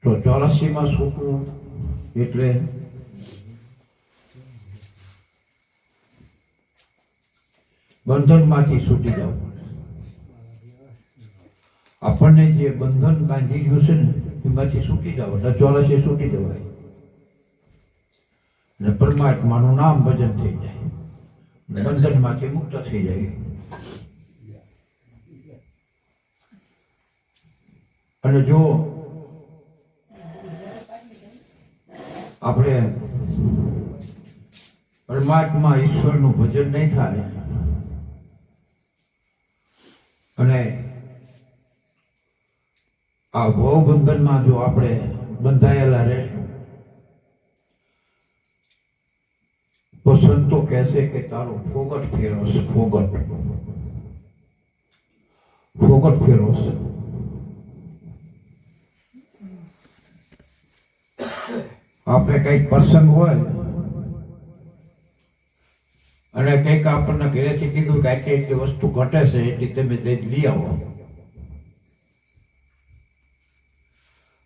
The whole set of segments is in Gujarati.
તો 84માં છૂટવું એટલે બંધનમાંથી છૂટી જવું. આપણને જે બંધન બાંધી ગયું છે ને એમાંથી છૂટી જાવ એટલે 84 છૂટી જવાય અને પરમાત્માનું નામ ભજન થઈ જાય, બંધનમાંથી મુક્ત થઈ જાય. અને જો આપણે પરમાત્મા ઈશ્વરનું ભજન નહીં થાય અને આ ભવબંધનમાં જો આપણે બંધાયેલા રહેશું તો સંતો કહેશે કે તારો ફોગટ ફેરવશ, ફોગટ ફેરવશ. આપણે કઈક પ્રસંગ હોય અને કઈક આપણને ઘરેથી કીધું કે એટલી વસ્તુ ઘટે છે એટલી તમે લઈ આવો.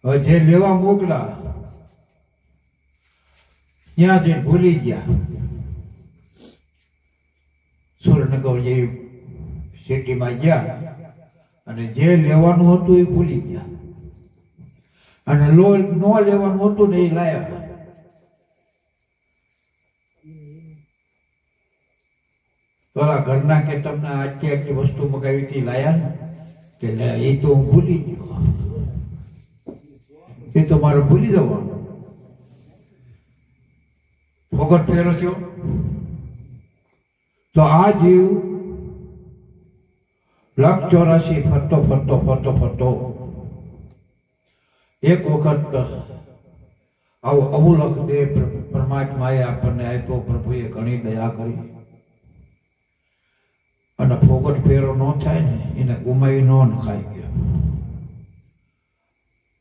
હવે જે લેવા મોકલા ત્યાં જઈને ભૂલી ગયા. સુરેન્દ્રનગર જે સિટીમાં ગયા અને જે લેવાનું હતું એ ભૂલી ગયા અને ન લેવાનું હતું ને એ લાયા. પેલા ઘરના કે તમને આટલી વસ્તુ મગાવી હતી લાયા ને કે એ તો હું ભૂલી ગયો, એ તો મારે ભૂલી જવાનું. ફોગટ ફેરો થયો. તો આ જીવ 84 ફરતો એક વખત આવો અમૂલક દેહ પરમાત્માએ આપણને આપ્યો. પ્રભુએ ઘણી દયા કરી અને ફોગટ ફેરો ન થાય ને એને ગુમાવી ન ખાઈ ગયો.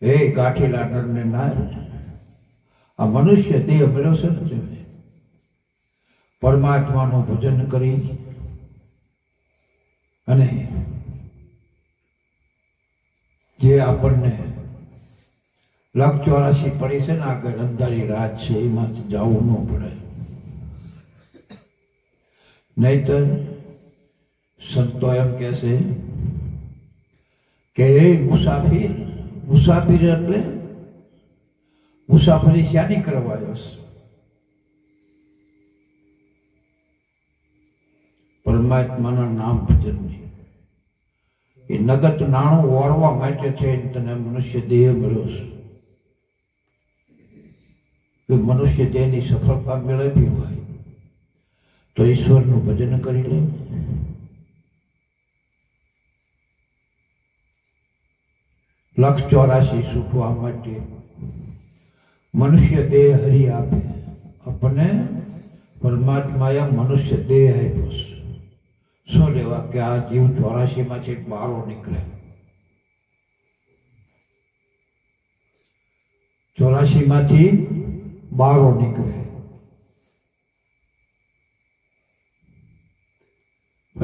એ ગાંઠીલા નરને નાર આ મનુષ્ય દેહ મળ્યો છે ને પરમાત્માનું ભજન કરી અને જે આપણને 84 પડી છે ને આગળ અંધારી રાત છે એમાંથી જવું ન પડે. નહીતર સંતો એમ કહેશે કે એ મુસાફિર એટલે મુસાફરી શાની કરવા આવ્યો છે? પરમાત્માના નામ ભજનની. એ નગદ નાણું ઓળવા માટે છે તને મનુષ્ય દેહ મળ્યો છે. એ મનુષ્ય દેહની સફળતા મેળવવી હોય તો ઈશ્વરનું ભજન કરી લે. લક્ષ 84 છૂટવા માટે મનુષ્ય દેહ હરી આપે. આપણને પરમાત્માએ મનુષ્ય દેહ આપ્યો છે. શું લેવા કે આ જીવ 84 માંથી બહાર નીકળે. 84 માંથી બહાર નીકળે.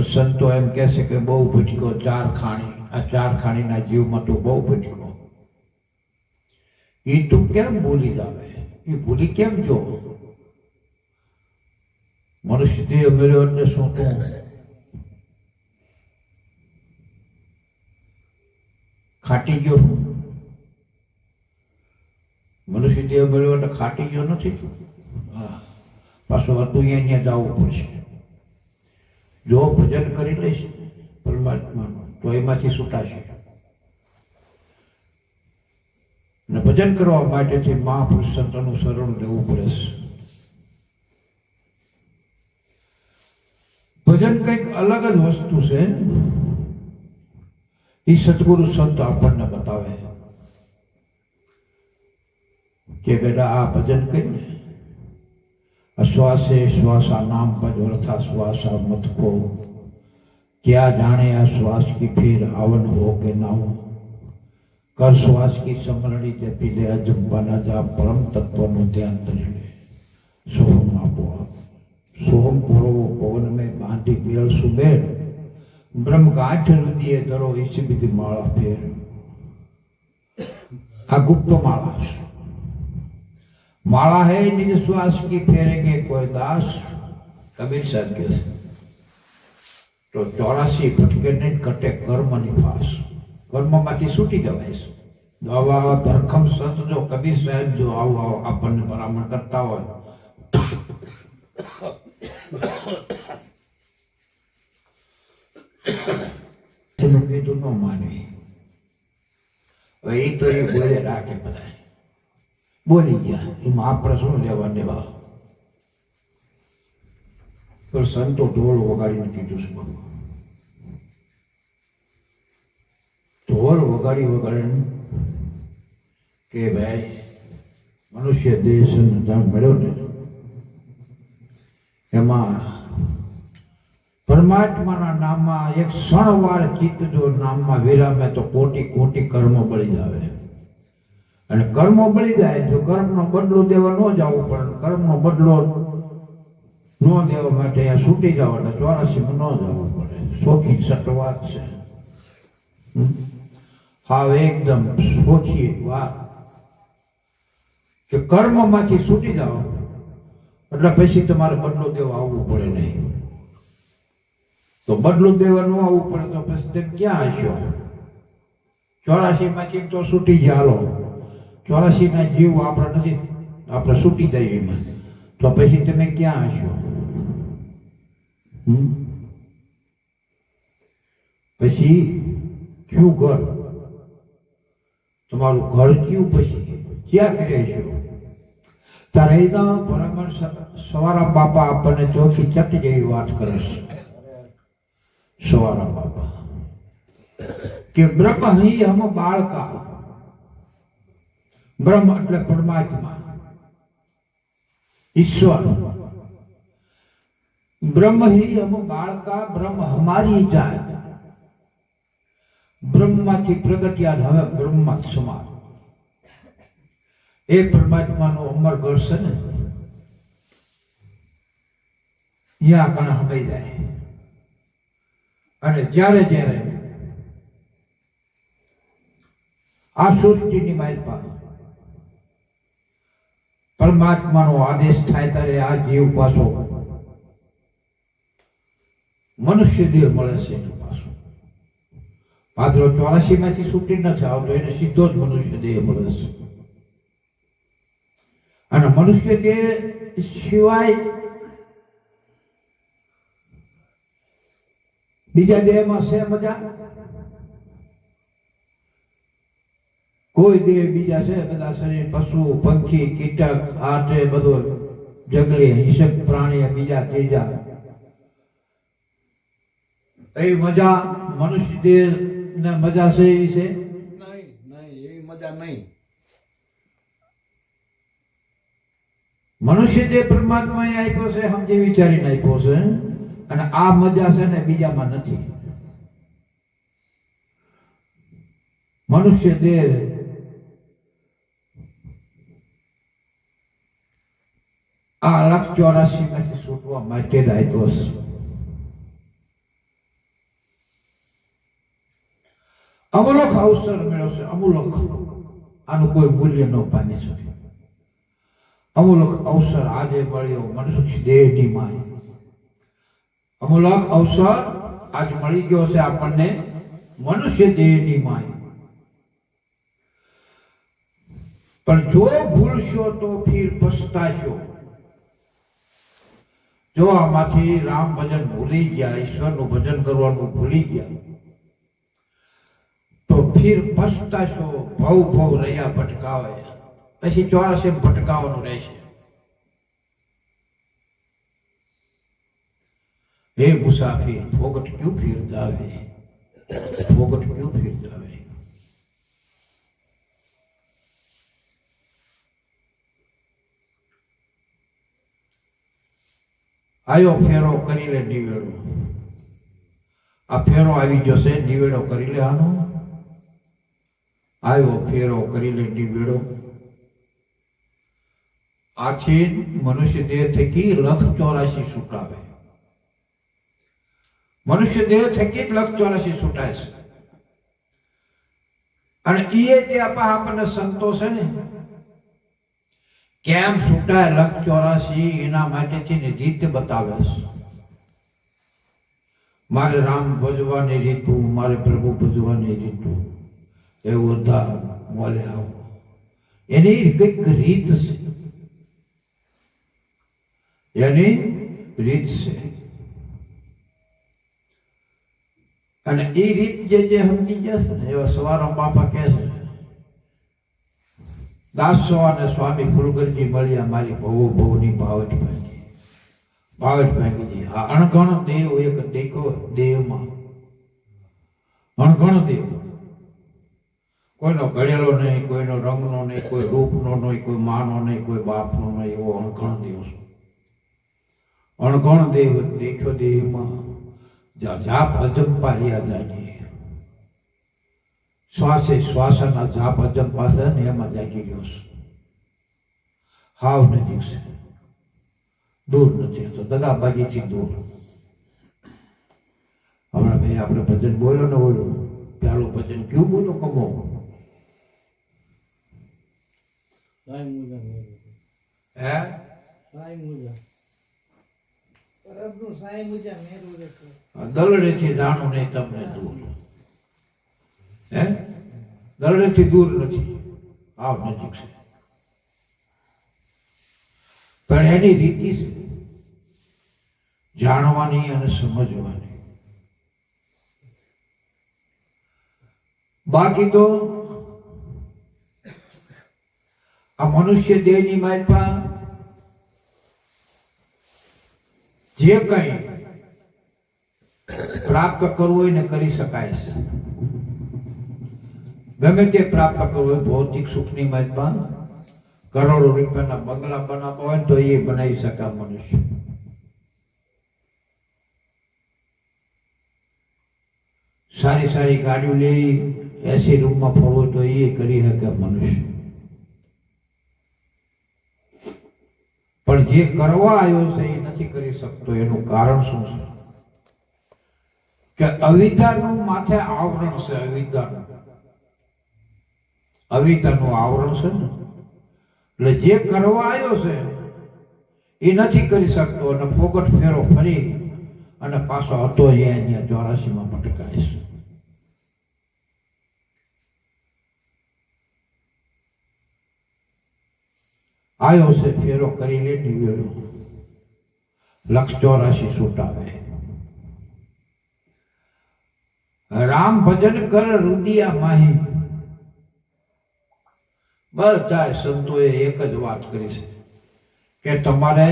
સંતો એમ કહેશે કે બહુ ભટકો 4 ખાણી. આ 4 ખાણીના જીવમાં તો બહુ ભટકો. એ તું કેમ ભૂલી જાવે? એ ભૂલી કેમ જો? મનુષ્ય દેહ મળ્યો એટલે શું તું ખાટી ગયો? મનુષ્ય દેહ મળ્યો એટલે ખાટી ગયો નથી. પાછું હતું અહીંયા જવું પડશે. જો ભજન કરી લઈશ પરમાત્માનું તો એમાંથી છૂટાશે. અને ભજન કરવા માટેથી મહાપુરુષ સંતોનું શરણ લેવું પડે છે. ભજન કંઈક અલગ જ વસ્તુ છે. એ સદગુરુ સંત આપણને બતાવે કે બેટા આ ભજન કરીને श्वासे श्वासा नाम भज वर्था श्वासा मत को क्या जाने आ श्वास की फिर आवन हो के नाव कर श्वास की समरणी जपी ले अजंबा जा परम तत्व नु ध्यान धरी ले. सोहम आपो सोहम पूरो पवन में बांधी बेल सुबेर ब्रह्म गांठ हृदय धरो इस विधि माला फेर આ ગુપ્ત માળા છે। माला है निज श्वास की फेरेंगे कोई दास, कबीर साहब के तो 84 फटके नहीं कटे कर्म निफास। कर्म माथी छूटी जवाय छे। आवा धरखम संत जो कबीर साहब जो आओ आपने भलामण करता हो तो न मानवी वही तो ये बोले राखे बधाए बोली गया एम आपणे शुं लेवा देवा। पर संतो ढोल वगाड़ी कीधुं छे। ढोल वगाड़ी वगाड़ी के भाई मनुष्य देश मळ्यो ने एमां परमात्माना नाममां एक क्षणवार चित्त जो नाममां विरामे तो कोटी कोटी कर्म बळी जावे। અને કર્મ બળી જાય તો કર્મનો બદલો દેવા ન જવું પડે। કર્મનો બદલો ન દેવા માટે આ છૂટી જવા એટલે 84 માં ન જવું પડે। સોખી સટ વાત છે। હા એકદમ સોખી વાત કે કર્મમાંથી છૂટી જાઓ એટલે પછી તમારે બદલો દેવા આવવું પડે નહીં। તો બદલો દેવા ન આવવું પડે તો પછી તમે ક્યાં હશો? 84 માંથી તો છૂટી જ હાલો। 84 ના જીવ આપણે નથી, આપણે છૂટી જઈએ એમાં તો પછી તમે ક્યાં હશો? પછી ક્યું ઘર તમારું ઘર ક્યું પછી ક્યાં રહેશો? ત્યારે એના ભરામણ સવારામ બાપા આપણને ચોથી ચટ જેવી વાત કરે છે। સવારામ બાપા કે બ્રહ્મ ही हम बाळका, ब्रह्म એટલે પરમાત્મા ईश्वर। ब्रह्म ही हम बाळका, ब्रह्म हमारी जात। ब्रह्माથી પ્રગટ્યા હવે બ્રહ્મ સમાન એ પરમાત્માનો અમર ઘર છે ને યા કણ હમાઈ જાય। અને જ્યારે જ્યારે આ સૃષ્ટિની માલપા પરમાત્માનો આદેશ થાય ત્યારે આ જીવ પાછો મનુષ્ય દેહ મળે છે। એનો પાછો પાત્રો 84 માંથી છૂટી નથી આવતો, એને સીધો જ મનુષ્ય દેહ મળે છે। અને મનુષ્ય દેહ સિવાય બીજા દેહમાં છે મજા? કોઈ દેહ બીજા છે? બધા શરીર પશુ પંખી કીટક આટે બધો જંગલી હિંસક પ્રાણી બીજા ત્રીજા એ મજા મનુષ્ય દેહ ને મજા છે એવી છે? નહીં નહીં એવી મજા નહીં। મનુષ્ય દેહ પરમાત્માએ આપ્યો છે, સમજી વિચારીને આપ્યો છે અને આ મજા છે ને બીજામાં નથી। મનુષ્ય દેહ આ 184 માંથી છૂટવા માટે જ આપ્યો છે। અમૂલક અવસર મળ્યો છે, અમૂલક આનું કોઈ મૂલ્ય ન પામી શકે। અમૂલક અવસર આજે મળ્યો મનુષ્ય દેહની માય। અમૂલક અવસર આજ મળી ગયો છે આપણને મનુષ્ય દેહની માય। પણ જો ભૂલશો તો ફિર પછતાશો। જો આમાંથી રામ ભજન ભૂલી ગયા, ઈશ્વરનું ભજન કરવાનું ભૂલી ગયા તો ફિર પછતાશો। ભવ ભવ રહ્યા ભટકાવે, પછી 84 ભટકાવાનું રહેશે। हे मुसाफिर फोगट क्यों फिर जावे, फोगट क्यों फिर जावे। आयो फेरो करी ले निवेड़ो। आ फेरो आई जशे, निवेड़ो करी ले आनो। आयो फेरो करी ले निवेड़ो। आछी मनुष्य देह थकी 184 छूटावे। मनुष्य देह थकी 184 छूटाय छे। અને એ જે આપણને સંતો છે ને કેમ છૂટાય 184 એના માટેથી ને રીત બતાવે છે. મારે રામ ભજવાની રીતુ, મારે પ્રભુ ભજવાની રીતુ, એવું બધા બોલે આવો. એની કઈક રીત છે, એની રીત છે. અને એ રીત જે સમજી જશે ને એવા સવારમાં બાપા કહે છે દાસો અને સ્વામી ફુલગરજી મળ્યા મારી ભવની ભાવટ ભાંગી. આ અણગણ દેવ એક દેખો દેવમાં અણગણ દેવ, કોઈનો ઘડેલો નહીં, કોઈનો રંગનો નહીં, કોઈ રૂપનો નહીં, કોઈ માનો નહીં, કોઈ બાપનો નહીં, એવો અણગણ દેવ છે. અણગણ દેવ દેખ્યો દેવમાં જાપ અજંપા રહ્યા જાગી. શ્વાસે શ્વાસના જાપ અજંપા છે ને એમાં જાગી રહ્યો છે. હાવ નજીક છે, દૂર નથી, તો દગાબાજીથી દૂર. હમણાં ભાઈ આપણે ભજન બોલો ને બોલો, પેલું ભજન ક્યું બોલો કમો હે દલડેથી જાણો નહીં તમને દૂર, હે દલડેથી દૂર નથી, આવ નજીક છે. પણ એની રીતિ છે જાણવાની અને સમજવાની. બાકી તો આ મનુષ્ય દેહની માલપા જે કઈ પ્રાપ્ત કરવું હોય ને કરી શકાય છે. ગમે તે પ્રાપ્ત કરવું હોય, ભૌતિક સુખની માલપા કરોડો રૂપિયાના બંગલા બનાવવા હોય તો એ બનાવી શકાય મનુષ્ય. સારી સારી ગાડીઓ લઈ એસી રૂમમાં ફરવો તો એ કરી શકે મનુષ્ય. પણ જે કરવા આવ્યો છે એ નથી કરી શકતો. એનું કારણ શું છે કે અવિદ્યાનું માથે આવરણ છે. અવિદ્યાનું આવરણ છે ને, એટલે જે કરવા આવ્યો છે એ નથી કરી શકતો અને ફોગટ ફેરો ફરી અને પાછો હતો અહીંયા 84માં ભટકાય છે. આવ્યો છે ફેરો કરી લે નિવેડો 184 છૂટાવે. રામ ભજન કર રુદિયા માહી. બધા સંતોએ એક જ વાત કરી છે કે તમારે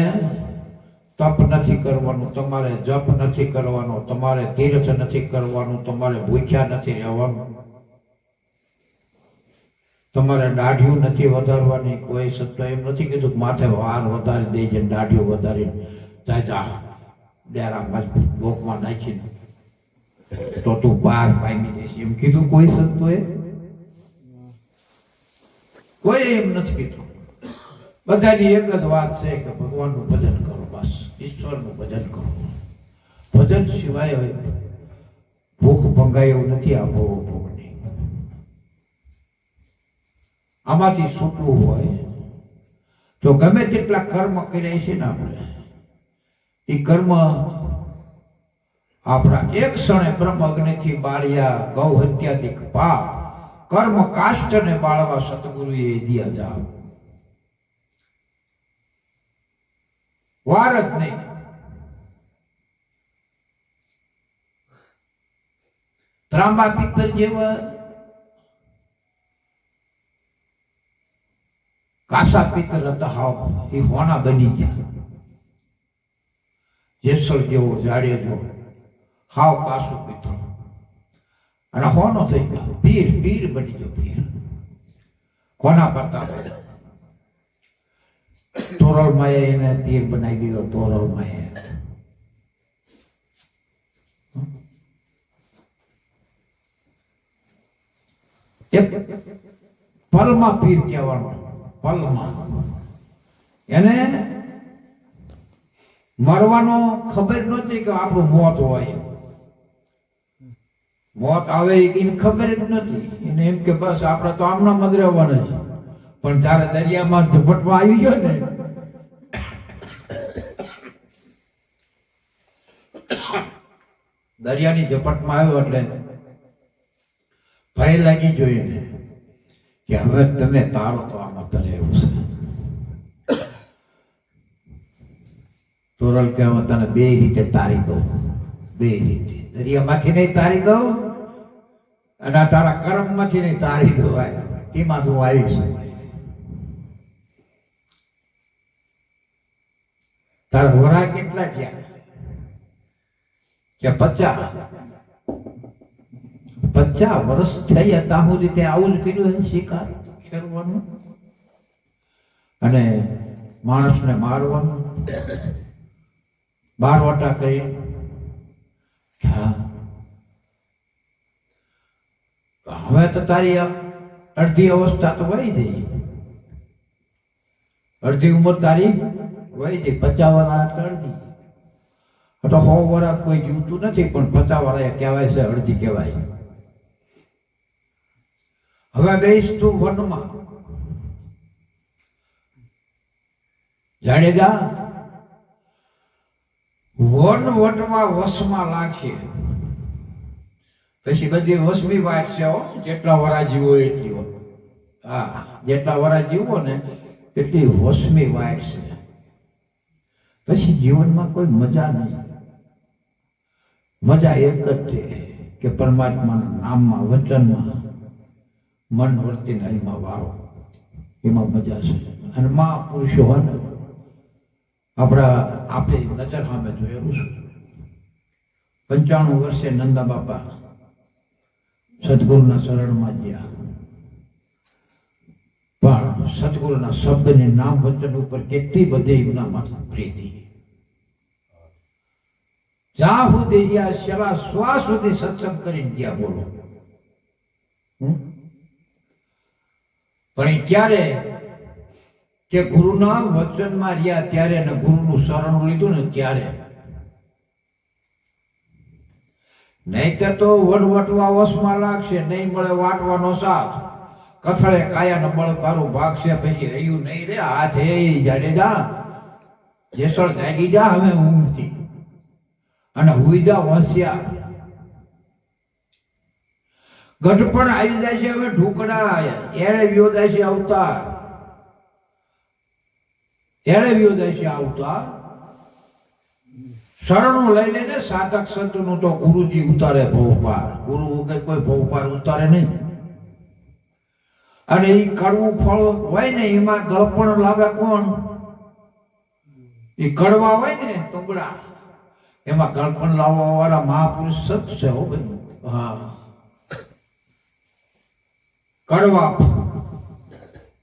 તપ નથી કરવાનું, તમારે જપ નથી કરવાનો, તમારે તીર્થ નથી કરવાનું, તમારે ભૂખ્યા નથી રહેવાનું, તમારે દાઢીઓ નથી વધારવાની. કોઈ સંતો એમ નથી કીધું કે માથે વાર વધારી દેજે, દાઢીઓ વધારી જાજા ડેરામાં ભોગમાં નાખીને તો તું બહાર પામી જઈશ, એમ કીધું કોઈ સંતોએ? કોઈ એમ નથી કીધું. બધાની એક જ વાત છે કે ભગવાનનું ભજન કરો, બસ ઈશ્વરનું ભજન કરો. ભજન સિવાય ભૂખ ભંગાય એવું નથી. આ ભોગની આમાંથી છૂટવું હોય તો ગમે તેટલા કર્મ કર્યા છે ને આપણે, એ કર્મ આપણા એક ક્ષણે બ્રહ્મ અગ્નિથી બાળ્યા ગૌ હત્યાદિક પાપ કર્મ કાષ્ટને બાળવા સતગુરુએ દિયા જાવ. વાર જ નહીં. ત્રાંબા પિત્તર જેવા કાસા પિત્તર હતા, હાવ એ હોના બની ગયા. જેસલ જેવો જાડેજો હાવ કાસું પિત્તર અને હોનો થઈ ગયો, પીર પીર બની ગયો. પીર કોના પ્રતાપ? તોરલ માએ એને પીર બનાવી દીધો. તોરલ માએ એક પલમાં પીર કહેવાનો. પલમાં એને મરવાનો ખબર નહોતી કે આપણું મોત હોય. મોત આવે એને ખબર જ નથી. એને એમ કે બસ આપણે તો આમના મદ રહેવાના છે. પણ જ્યારે દરિયામાં ઝપટવા આવી ગયો ને, દરિયાની ઝપટમાં આવ્યો એટલે ભય લાગી જોઈએ ને કે હવે તમે તારો તો આમાં તરે એવું છે. તોરલ કે હું તને બે રીતે તારી દઉં, બે રીતે, દરિયામાંથી નહીં તારી દઉં અને આ તારા કર્મમાંથી નહીં તારી દઉં. તેમાં તું આવીશ. તારા વરા કેટલા થયા કે 50 વર્ષ થયા ત્યાં સુધી તે આવું જ કર્યું હે, શિકાર કરવાનું અને માણસને મારવાનું, બારવટા કરી. હા, હવે તો તારી અડધી અવસ્થા તો વહી જઈ, અડધી ઉંમર તારી વહી જઈ. 50 વર્ષ એટલે અડધી. તો 100 વર્ષ કોઈ જીવતું નથી, પણ 50 વર્ષ કહેવાય છે, અડધી કહેવાય. હવે બેસ તું વનમાં. જાડેજા વન વટવા વસમાં લાગશે. પછી બધી વસમી વાત છે હો, જેટલા વરા જીવો એટલી. હા, જેટલા વરા જીવો ને એટલી વસમી વાત છે. પછી જીવનમાં કોઈ મજા નહીં. મજા એક જ છે કે પરમાત્માના નામમાં, વચનમાં મન વર્તીને એમાં વાળો, એમાં મજા છે. અને મહાપુરુષો હોય ને, આપણે નજર સામે જોયેલું છે. 95 વર્ષે નંદા બાપા સદગુરુના શરણમાં ગયા, પણ સદગુરુના શબ્દને નામ વચન ઉપર કેટલી બધી એમનામાં પ્રીતિ. જ્યાં સુધી ગયા છેલ્લા શ્વાસ સુધી સત્સંગ કરીને ગયા. બોલો. પણ એ ક્યારે કે ગુરુના વચનમાં રહ્યા ત્યારે ને ગુરુનું શરણ લીધું ને ત્યારે. નહીતર તો વડવટવા વસમાં લાગશે, નહીં મળે વાટવાનો સાથ, કથળે કાયાનો બળ તારું ભાગશે. પછી રહ્યું નહીં રે હાથ. હે જાડેજા, જેસળ જાગી જા હવે ઊંઘથી, અને હુઈ જા હોશિયાર. ગઢપણ આવી જાય છે હવે ઢુકડા, એળે વ્યો જાય છે અવતાર, એળે વ્યો જાય છે અવતાર. શરણું લઈ લે ને સાધક સંતનું તો ગુરુજી ઉતારે ભવપાર. ગુરુ વગર કોઈ ભવપાર ઉતારે નહીં. અને એ કડવું ફળ હોય ને એમાં ગળપણ લાવે કોણ? એ કડવા હોય ને તુંગડા, એમાં ગળપણ લાવવા વાળા મહાપુરુષ સત છે હો ભાઈ. હા, કડવા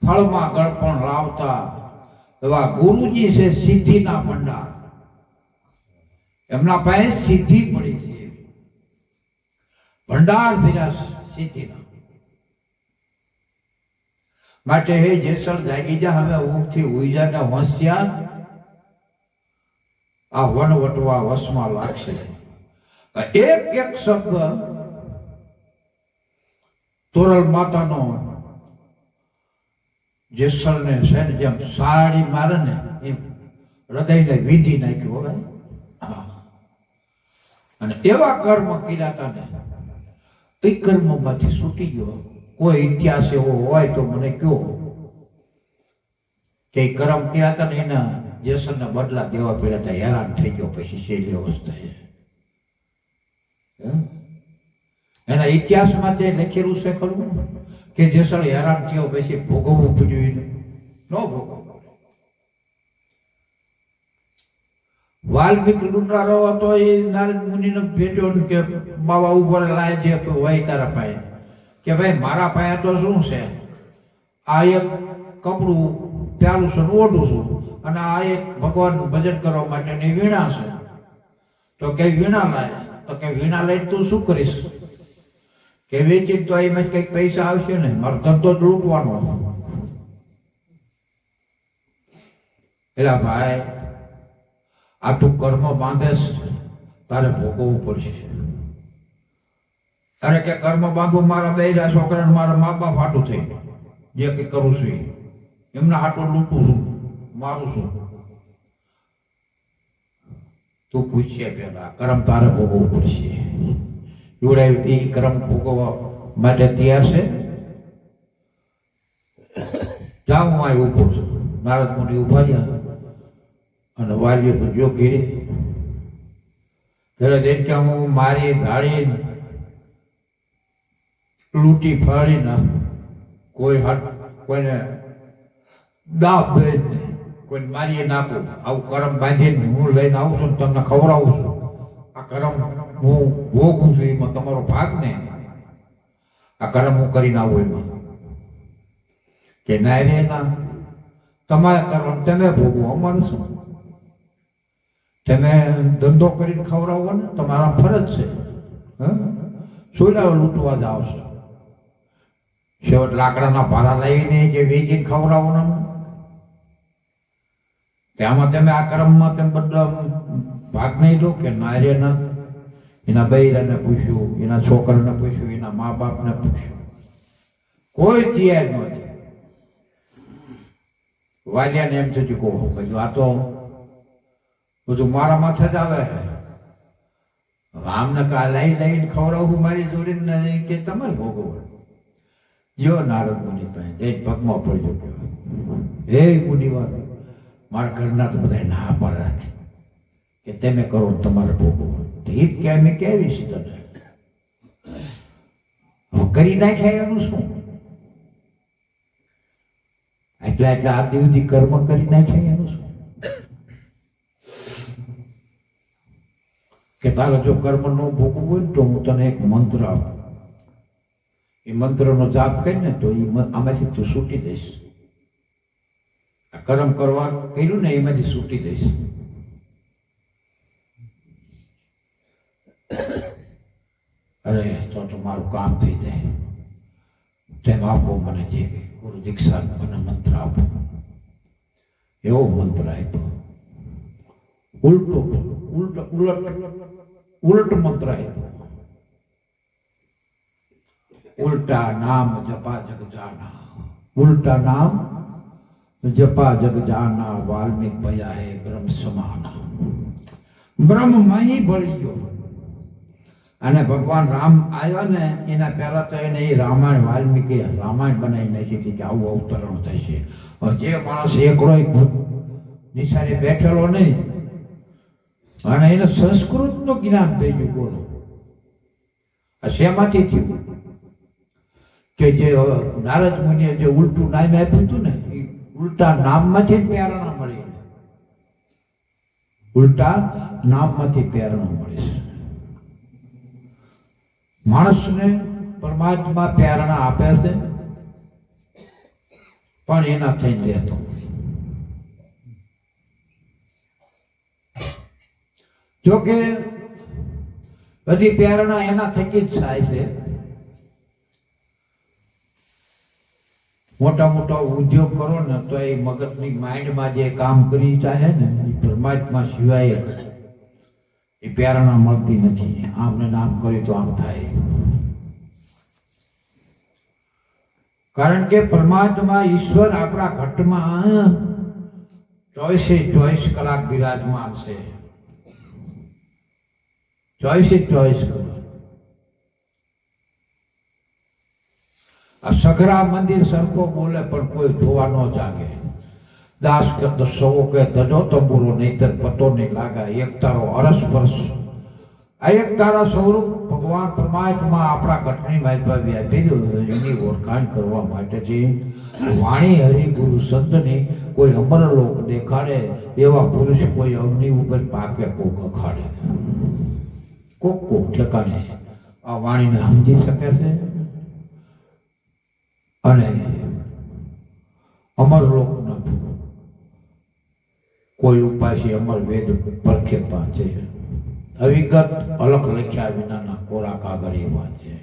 ફળમાં ગળપણ લાવતા એવા ગુરુજી છે સિદ્ધિના ભંડાર. એમના પાસે સિદ્ધિ પડી છે, ભંડાર ભર્યા સિદ્ધિના. માટે હે જેસર જાગી જા હવે ઊંઘથી હુઈ જા ને હોશિયાર. આ વન વટવા વસમાં લાગશે. એક એક શબ્દ તોરલ માતાનો જેસરને છે ને જેમ સાડી મારે ને એમ હૃદયને વિધિ નાખ્યું હવે. અને એવા કર્મ કર્યા હતા ને, એ કર્મમાંથી છૂટી ગયો. કોઈ ઇતિહાસ એવો હોય તો મને કહો કે કર્મ કર્યા હતા ને એના જેસરને બદલા દેવા પડ્યા હતા. હેરાન થઈ ગયો પછી છેલ્લી અવસ્થાએ. એના ઇતિહાસમાં તે લખેલું છે ખરું કે જેસર હેરાન થયો પછી ભોગવવું પડ્યું? ન ભોગવવું. વાલ્મીકી લૂંટારો હતો, એ નારદ મુનિને ભેટ્યો ને કે બાબા ઉપર લાય જે હોય તારા પાસે. કે ભાઈ મારા પાસે તો શું છે, આ એક કપડું પ્યાલું છે, ઓઢું છું, અને આ એક ભગવાન ભજન કરવા માટેની વીણા છે. તો કે વીણા લાય. તો કે વીણા લઈને તું શું કરીશ? કે વેચી તો એમાં કઈક પૈસા આવશે ને, મારો ધંધો જ લૂંટવાનો. એટલે ભાઈ આટલું કર્મ બાંધે તારે ભોગવવું પડશે. અરે કે કર્મ બાંધું મારા દૈરા છોકરાને મારા મા બાપ હાટું થઈ જે કંઈ કરું છું એમના હાટું લૂંટું છું મારું છું. તું પૂછીએ પેલા કર્મ તારે ભોગવવું પડશે. જોડાય એ કર્મ ભોગવવા માટે તૈયાર છે? જાઉં હું અહીં ઉભો છું. નારદ મુનિ ઉભા રહ્યા અને વાલીઓ તો જો ઘેરે જેમ કે હું મારી ધાડી લૂંટી ફાડીને કોઈ કોઈને દાબ દે કોઈને મારી નાખું આવું કરમ બાંધીને હું લઈને આવું છું તમને ખવડાવું છું. આ કરમ હું ભોગું છું એમાં તમારો ભાગ ને આ કરમ હું કરીને આવું એમાં કે ના રે ના તમારે કરમ તમે ભોગવો અમારે શું? તમે ધંધો કરીને ખવડાવો ને તમારા ફરજ છે. સોયલા લૂંટવા જાવ છો છેવટ લાકડાના ભારા લઈને કે વેચીને ખવડાવો ને ત્યાંમાં તમે આ કર્મમાં તમે બધા ભાગ નહીં લો કે ના રે ના? એના બૈરાને પૂછ્યું, એના છોકરાને પૂછ્યું, એના મા બાપને પૂછ્યું, કોઈ તૈયાર નથી. વાલિયાને એમ થયું કહો કીધું આ તો બધું મારા માથે જ આવે. આમને કા લઈને ખવડાવવું મારી જોડીને કે તમારે ભોગવવું. જો નારદ મુનિ પાસે જઈ પગમાં પડ્યો કે હે મુનિવાર મારા ઘરના તો બધા ના પાડે કે તમે કરો તમારે ભોગવવું. એ કે અમે કેવી છે તને કરી નાખ્યા એનું શું? એટલે આ દિવસથી કર્મ કરી નાખ્યા એનું શું? કે તારે જો કર્મ ન ભોગવવું હોય તો હું તને એક મંત્ર આપું. એ મંત્રનો જાપ કરીને તો એ આમાંથી તું છૂટી દઈશ. આ કર્મ કરવા કર્યું ને એમાંથી છૂટી દઈશ. અરે તો મારું કામ થઈ જાય. તેમ આપો મને જે ગુરુ દીક્ષા મને મંત્ર આપો. એવો મંત્ર આપ્યો. ઉલટ મંત્ર આપ્યો. ઉલ્ટા નામ જપા જગ જાના, ઉલ્ટા નામ જપા જગ જાના, વાલ્મીક ભયા હે બ્રહ્મ સમાના. બ્રહ્મમાં હી ભળી ગયો. અને ભગવાન રામ આવ્યા ને એના પહેલા તો એને એ રામાયણ વાલ્મીકી રામાયણ બનાવી નાખી હતી કે આવું અવતરણ થશે. જે માણસ એકડો નિશાળે બેઠેલો નહીં અને એને સંસ્કૃતનું જ્ઞાન થઈ ગયું. બોલો આ શેમાંથી થયું? કે જે નારદ મુનિએ જે ઉલટું નામ આપ્યું હતું ને એ ઉલટા નામમાંથી જ પ્રેરણા મળી. ઉલટા નામમાંથી પ્રેરણા મળી છે. માણસને પરમાત્મા પ્રેરણા આપે છે પણ એના થઈને રહેતો. જોકે બધી પ્રેરણા એના થકી જ થાય છે. મોટા મોટા ઉદ્યોગ કરો ને તો એ મગજની માઇન્ડમાં જે કામ કરી ચાહે ને એ પરમાત્મા સિવાય એ પ્રેરણા મળતી નથી. આમને નામ કર્યું તો આમ થાય. કારણ કે પરમાત્મા ઈશ્વર આપણા ઘટમાં 24 કલાક બિરાજમાન છે. 24 કલાક. આ સઘરા મંદિર સરખો બોલે પણ કોઈ જોવા ન જાગે. દાસ કે સવો કે તજો તંબુરો નહીતર પતો નહીં લાગે. એક તારો અરસપરસ આ એક તારા સ્વરૂપ ભગવાન પરમાત્મા આપણા ઘટની માલભાવી આપી એની ઓળખાણ કરવા માટેથી વાણી હરિગુરુ સંતની કોઈ અમરલોક દેખાડે એવા પુરુષ કોઈ અગ્નિ ઉપર પાકે કોક અખાડે. કોક ઠેકાણે આ વાણીને સમજી શકે છે અને અમરલોકના કોઈ ઉપાસી અમર વેદ પરખે પહોંચે. હકીકત અલગ લખ્યા વિનાના કોરા કાગળ એવા છે.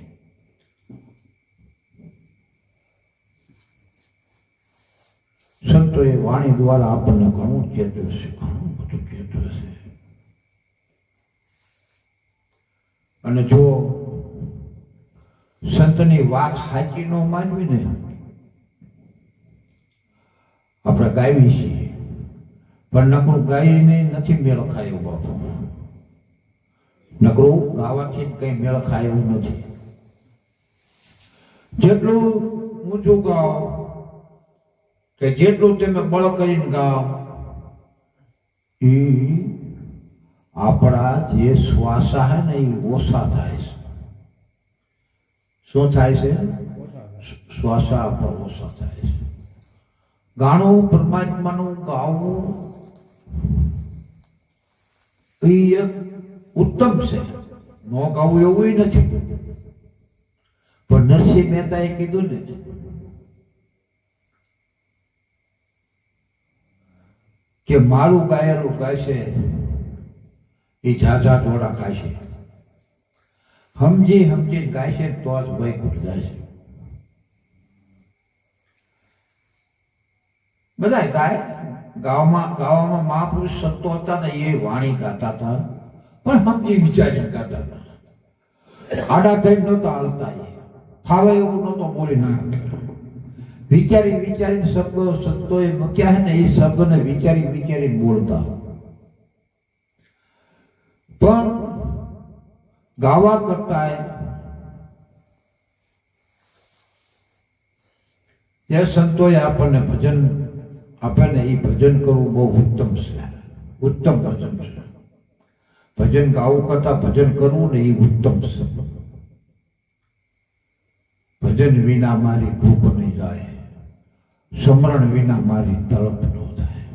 સંતોએ વાણી દ્વારા આપણને ઘણું ચેતવ્યું છે, ઘણું બધું ચેતવ્યું છે. અને જો સંતની વાત સાચી ન માનવી ને આપણે ગાવી છીએ, પણ નકરું ગાઈને નથી મેળ ખાય એવું બાપુ. નકરું ગાવાથી જ કઈ મેળ ખાય એવું નથી. જેટલું ઊંચું ગાઓ કે જેટલું તમે બળ કરીને ગાઓ એ આપણા જે શ્વાસા હે ને એ ઓછા થાય છે. શું થાય છે? શ્વાસા આપણા ઓછા થાય છે. ગાણું પરમાત્માનું ગાવું એ એક ઉત્તમ છે, ન ગાવું એવું નથી. પણ નરસિંહ મહેતાએ કીધું ને કે મારું ગાયેલું ગાશે એ ઝાઝા ટોળા ખાશે. સમજી સમજી ગાશે તો જ વૈકુંઠ જાય છે. બધા ગાય ગાવામાં મહાપુરુષ સંતો હતા ને એ વાણી ગાતા હતા, પણ સમજી વિચારીને ગાતા હતા. આડા થઈ નહોતા હાલતા, એ ફાવે એવું નહોતો બોલી નાખતા. વિચારી વિચારીને શબ્દો સંતોએ મૂક્યા છે ને એ શબ્દોને વિચારી વિચારીને બોલતા. પણ ગાવા કરતા એ સંતોએ આપણને ભજન આપે ને એ ભજન કરવું બહુ ઉત્તમ છે. ઉત્તમ ભજન છે. ભજન ગાવું કરતા ભજન કરવું ને એ ઉત્તમ છે. ભજન વિના મારી ભૂખ નહીં જાય, સ્મરણ વિના મારી તળપ ન થાય.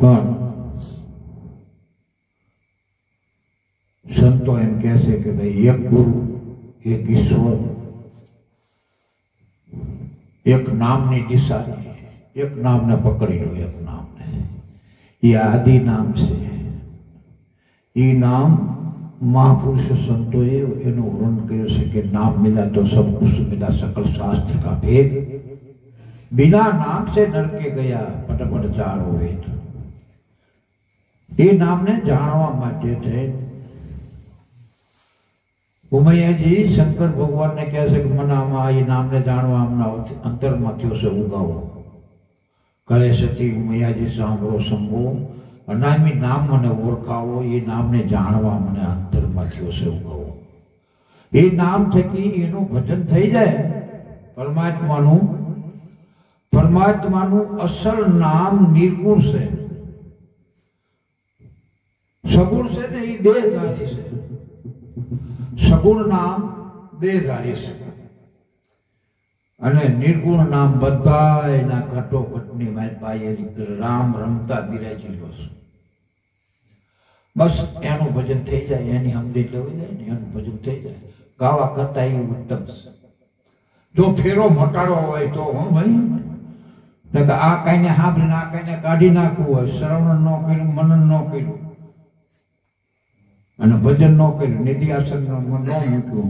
પણ સંતો એમ કહે છે કે ભાઈ એક ગુરુ, એક ઈશ્વર, એક નામની દિશા, એક નામને પકડી લો. એક નામને, એ આદિ નામ છે. એ નામ महापुरुष संतों एनु वर्णन કર્યું છે કે नाम मिला तो सब कुछ मिला, सकल शास्त्र का भेद, बिना नाम से नरके गया पटपट चारो वेद. એ નામને જાણવા માટે છે. ઉમૈયાજી શંકર ભગવાનને કહે છે કે મને આમાં એ નામને જાણવા આમના અંતરમાં થયો છે ઉગાવો. કહે સતી ઉમૈયાજી સાંભળો શંભો, અનામી નામ મને ઓળખાવો, એ નામને જાણવા મને અંતરમાં થયો છે ઉગાવો. એ નામ થકી એનું ભજન થઈ જાય. પરમાત્માનું અસલ નામ નિર્ગુણ છે. સગુણ છે ને એ દેહધારી છે. સગુણ નામ દેહધારી છે અને નિર્ગુણ નામ બધા એના ઘટોઘટની પાસે રામ રમતા બિરાજેલો છે. બસ એનું ભજન થઈ જાય, એની સમજી લેવી જાય ને એનું ભજન થઈ જાય. ગાવા કરતા એ ઉત્તમ છે. જો ફેરો મટાડો હોય તો ભાઈ આ કઈને સાંભળીને આ કઈને કાઢી નાખવું હોય, શ્રવણ ન કર્યું, મનન ન કર્યું અને ભજન ન કર્યું, નિધિ આસન ન મૂક્યું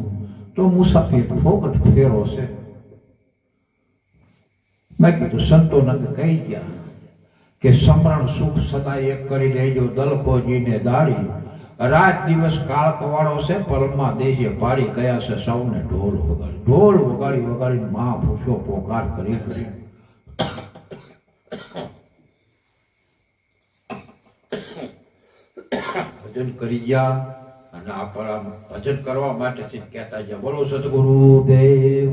તો મુસાફિર ફોકટ ફેરો છે. બાકી તો સંતોને કહી ગયા કે સમરણ સુખ સદા એક કરી લેજો, દલકોજીને દાડી, રાત દિવસ કાળ કવાડો છે, પરમા દેશે પાડી ગયા છે સૌને ઢોલ વગાડી. ઢોલ વગાડી વગાડી મહાપુરુષો પોકાર કરી કરી ભજન કરી ગયા. અને આપણા ભજન કરવા માટે કહેતા ગયા બોલો સદગુરુ દેવ